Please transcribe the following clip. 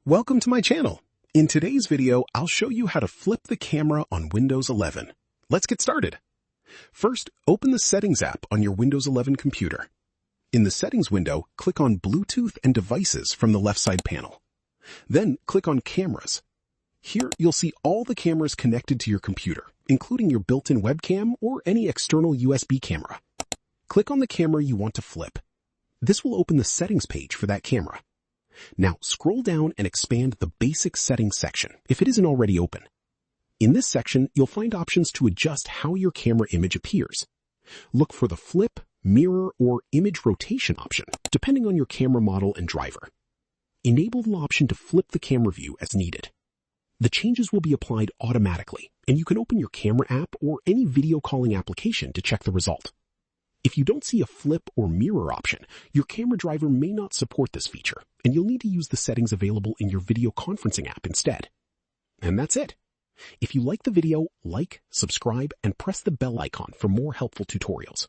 Welcome to my channel. In today's video, I'll show you how to flip the camera on Windows 11. Let's get started. First, open the Settings app on your Windows 11 computer. In the Settings window, click on Bluetooth and Devices from the left side panel. Then click on Cameras. Here, you'll see all the cameras connected to your computer, including your built-in webcam or any external USB camera. Click on the camera you want to flip. This will open the settings page for that camera. Now scroll down and expand the Basic Settings section if it isn't already open. In this section, you'll find options to adjust how your camera image appears. Look for the flip, mirror, or image rotation option, depending on your camera model and driver. Enable the option to flip the camera view as needed. The changes will be applied automatically, and you can open your camera app or any video calling application to check the result. If you don't see a flip or mirror option, your camera driver may not support this feature, and you'll need to use the settings available in your video conferencing app instead. And that's it. If you like the video, like, subscribe, and press the bell icon for more helpful tutorials.